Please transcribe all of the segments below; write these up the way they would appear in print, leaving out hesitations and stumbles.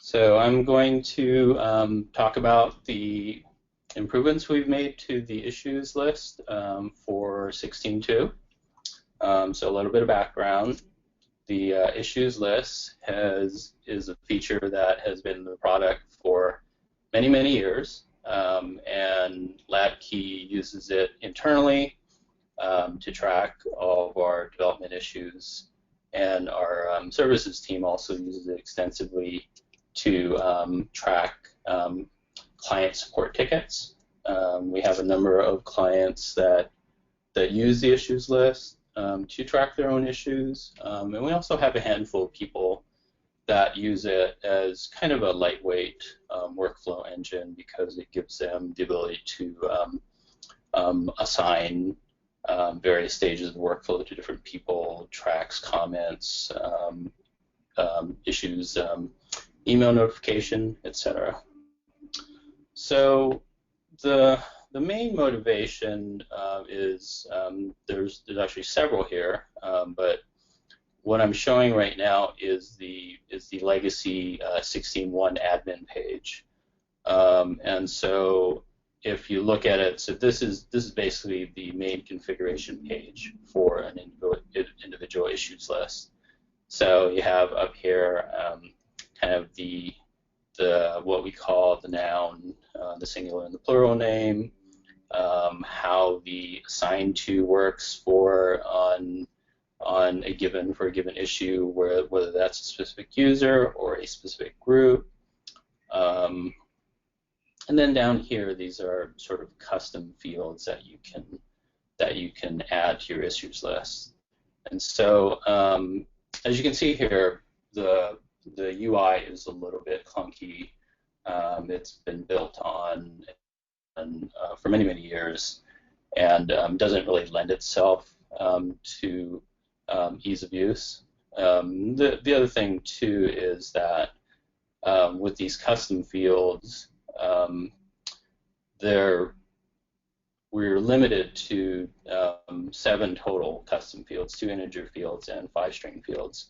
So I'm going to talk about the improvements we've made to the issues list for 16.2. So a little bit of background. The issues list is a feature that has been the product for many, many years, and LabKey uses it internally to track all of our development issues, and our services team also uses it extensively to track client support tickets. We have a number of clients that use the issues list to track their own issues, and we also have a handful of people that use it as kind of a lightweight workflow engine because it gives them the ability to assign various stages of the workflow to different people, tracks comments, issues, email notification, etc. So the main motivation is there's actually several here, but what I'm showing right now is the legacy 16.1 admin page, and so if you look at it, so this is basically the main configuration page for an individual issues list. So you have up here kind of the what we call the noun, the singular and the plural name, how the assign to works for on a given issue, whether that's a specific user or a specific group. And then down here, these are sort of custom fields that you can add to your issues list. And so, as you can see here, the UI is a little bit clunky. It's been built on for many, many years, and doesn't really lend itself to ease of use. The other thing too is that with these custom fields, we're limited to 7 total custom fields, 2 integer fields and 5 string fields.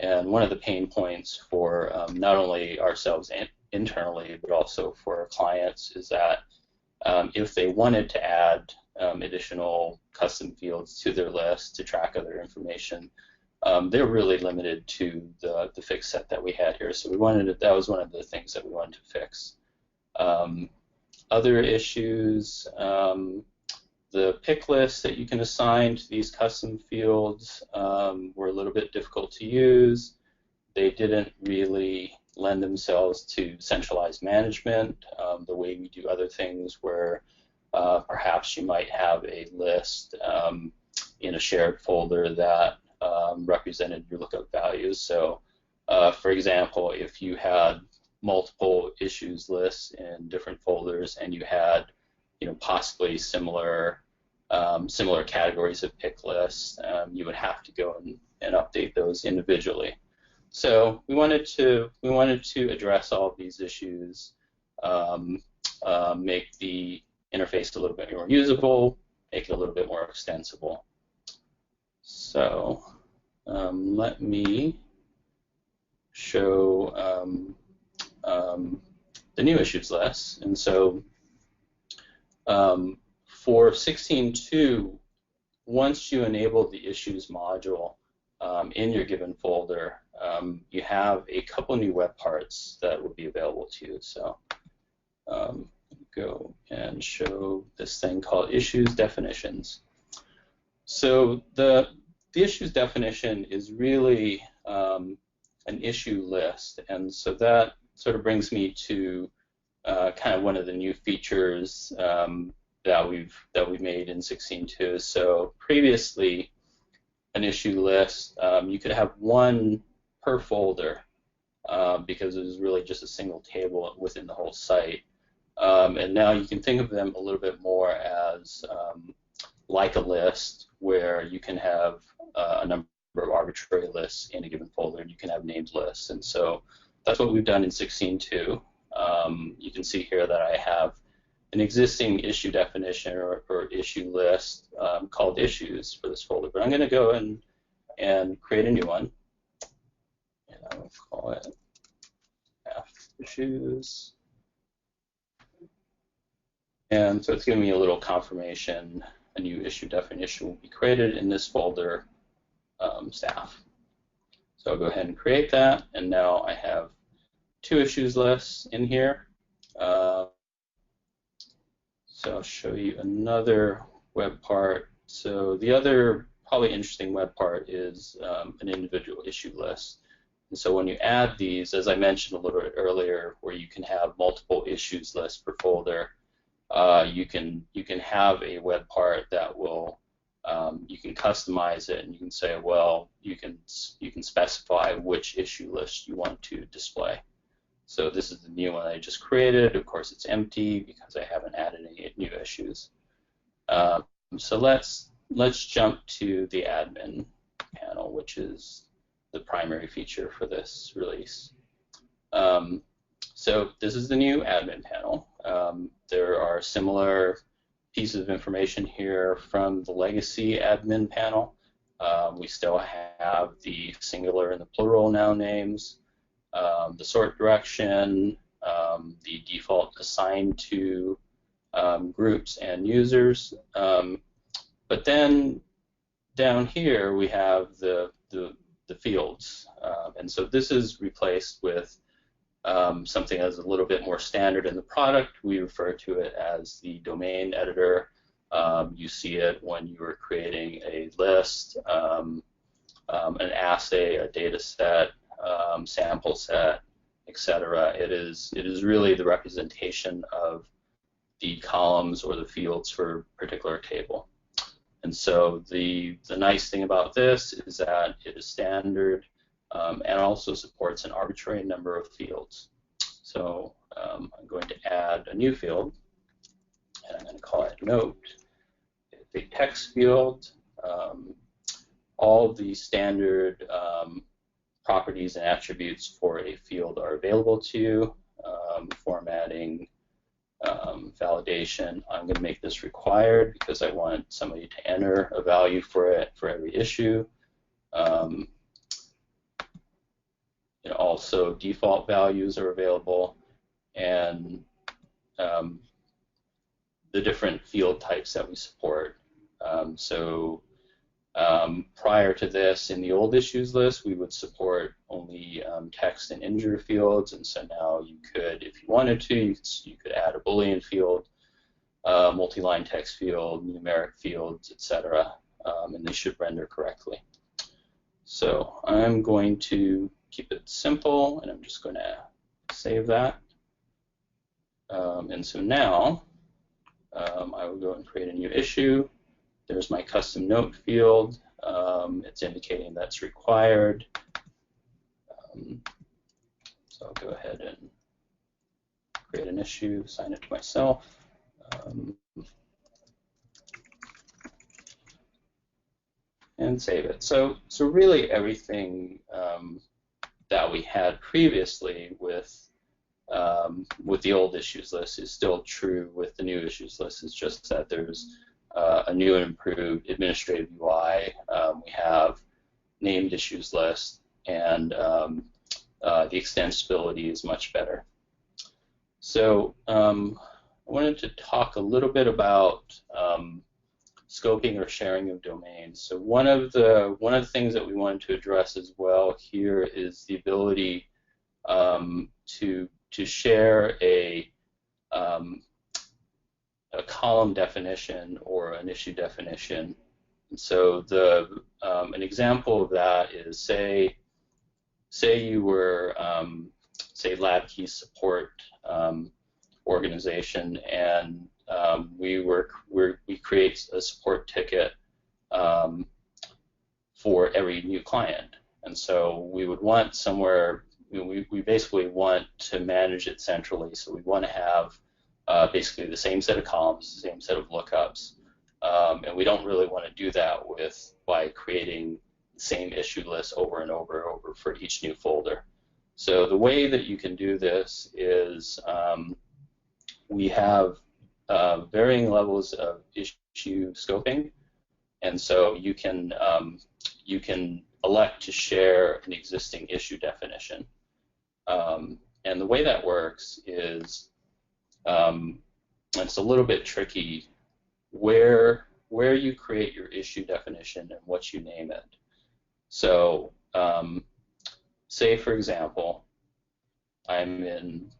And one of the pain points for not only ourselves internally, but also for our clients, is that if they wanted to add additional custom fields to their list to track other information, they're really limited to the fixed set that we had here. So that was one of the things that we wanted to fix. Other issues, the pick lists that you can assign to these custom fields were a little bit difficult to use. They didn't really lend themselves to centralized management the way we do other things, where perhaps you might have a list in a shared folder that represented your lookup values. So, for example, if you had multiple issues lists in different folders, and you had, possibly similar categories of pick lists, you would have to go and update those individually. So we wanted to address all of these issues, make the interface a little bit more usable, make it a little bit more extensible. So let me show the new issues list. And so for 16.2, once you enable the issues module in your given folder, you have a couple new web parts that will be available to you. So go and show this thing called issues definitions. So the issues definition is really an issue list, and so that sort of brings me to kind of one of the new features that we've made in 16.2. So previously, an issue list, you could have one per folder because it was really just a single table within the whole site. And now you can think of them a little bit more as like a list, where you can have a number of arbitrary lists in a given folder, and you can have named lists. And so that's what we've done in 16.2. You can see here that I have an existing issue definition or issue list called issues for this folder, but I'm going to go and create a new one, and I will call it issues. And so it's giving me a little confirmation. A new issue definition will be created in this folder, staff. So I'll go ahead and create that, and now I have 2 issues lists in here. So I'll show you another web part. So the other probably interesting web part is an individual issue list. And so when you add these, as I mentioned a little bit earlier, where you can have multiple issues lists per folder, you can have a web part that will you can customize it, and you can say, well, you can specify which issue list you want to display. So this is the new one I just created. Of course, it's empty because I haven't added any new issues. So let's jump to the admin panel, which is the primary feature for this release. So this is the new admin panel. There are similar pieces of information here from the legacy admin panel. We still have the singular and the plural noun names, the sort direction, the default assigned to groups and users. But then down here we have the fields. And so this is replaced with something that's a little bit more standard in the product. We refer to it as the domain editor. You see it when you are creating a list, an assay, a data set, sample set, etc. It is really the representation of the columns or the fields for a particular table. And so the nice thing about this is that it is standard and also supports an arbitrary number of fields. So I'm going to add a new field, and I'm going to call it note. It's a text field. All the standard properties and attributes for a field are available to you. Formatting, validation. I'm going to make this required because I want somebody to enter a value for it for every issue. Also, default values are available, and the different field types that we support. Prior to this, in the old issues list, we would support only text and integer fields, and so now you could, if you wanted to, you could add a Boolean field, multi-line text field, numeric fields, etc., and they should render correctly. So I'm going to keep it simple, and I'm just going to save that. And so now I will go and create a new issue. There's my custom note field. It's indicating that's required. So I'll go ahead and create an issue, assign it to myself. And save it. So really everything that we had previously with the old issues list is still true with the new issues list. It's just that there's a new and improved administrative UI. We have named issues list, and the extensibility is much better. So I wanted to talk a little bit about scoping or sharing of domains. So one of the things that we wanted to address as well here is the ability to share a column definition or an issue definition. And so an example of that is say you were say LabKey support organization, and we create a support ticket for every new client, and so we would want somewhere. We basically want to manage it centrally, so we want to have basically the same set of columns, the same set of lookups, and we don't really want to do that by creating the same issue list over and over for each new folder. So the way that you can do this is we have varying levels of issue scoping, and so you can elect to share an existing issue definition. And the way that works is, it's a little bit tricky where you create your issue definition and what you name it. So say, for example, I'm in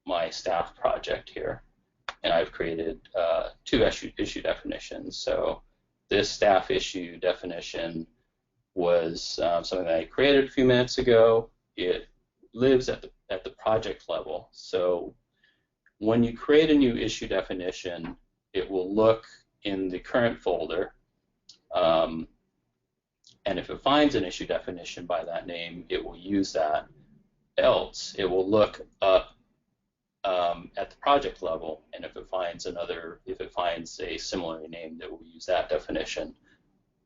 my staff project here, and I've created two issue definitions. So this staff issue definition was something that I created a few minutes ago. It lives at the project level. So when you create a new issue definition, it will look in the current folder, and if it finds an issue definition by that name, it will use that. Else, it will look up at the project level, and if it finds a similar name, it will use that definition.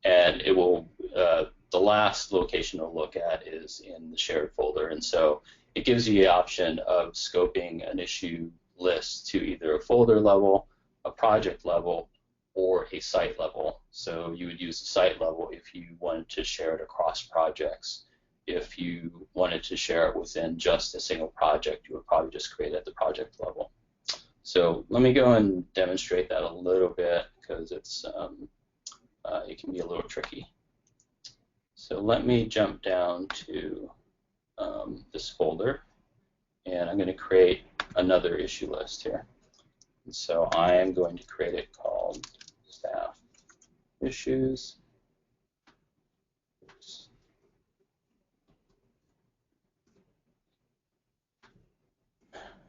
And it will, the last location it'll look at is in the shared folder. And so it gives you the option of scoping an issue list to either a folder level, a project level, or a site level. So you would use the site level if you wanted to share it across projects. If you wanted to share it within just a single project, you would probably just create it at the project level. So let me go and demonstrate that a little bit, because it's it can be a little tricky. So let me jump down to this folder, and I'm going to create another issue list here. And so I am going to create it called staff issues.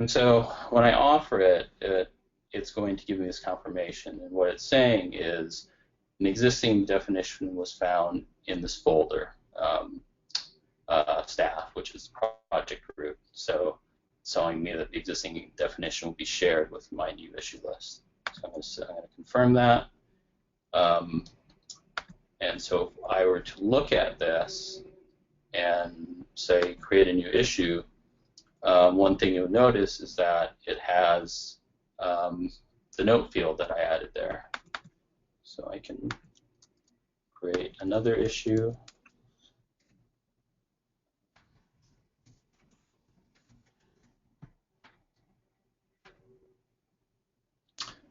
And so when I offer it, it's going to give me this confirmation. And what it's saying is an existing definition was found in this folder, staff, which is the project group. So it's telling me that the existing definition will be shared with my new issue list. So I'm going to confirm that. And so if I were to look at this and say create a new issue, one thing you'll notice is that it has the note field that I added there. So I can create another issue.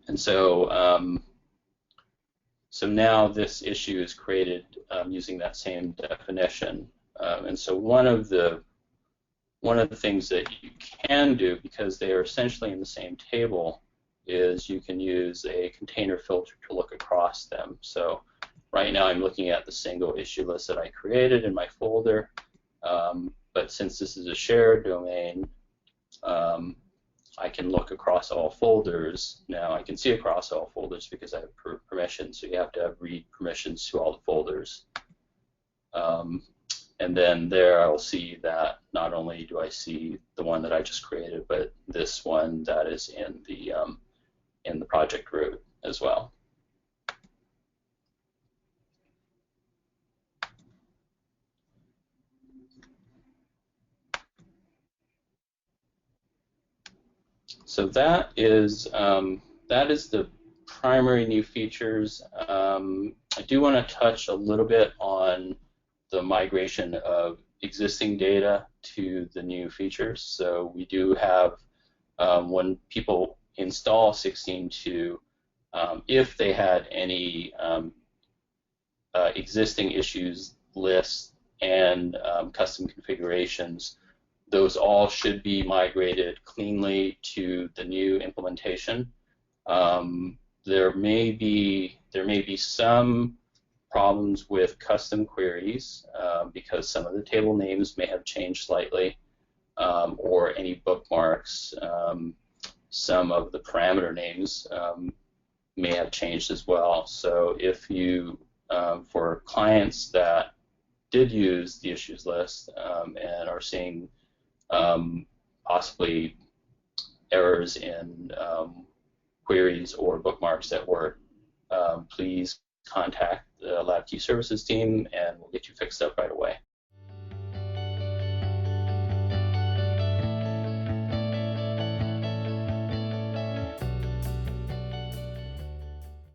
And so, so now this issue is created using that same definition. And so one of the things that you can do, because they are essentially in the same table, is you can use a container filter to look across them. So right now I'm looking at the single issue list that I created in my folder, but since this is a shared domain, I can look across all folders. Now I can see across all folders because I have permissions, so you have to have read permissions to all the folders. And then there I'll see that not only do I see the one that I just created, but this one that is in the project group as well. So that is the primary new features. I do want to touch a little bit on the migration of existing data to the new features. So we do have, when people install 16.2, if they had any existing issues lists and custom configurations, those all should be migrated cleanly to the new implementation. There may be some problems with custom queries because some of the table names may have changed slightly, or any bookmarks. Some of the parameter names may have changed as well. So if you, for clients that did use the issues list and are seeing possibly errors in queries or bookmarks that work, please contact the LabKey services team and we'll get you fixed up right away.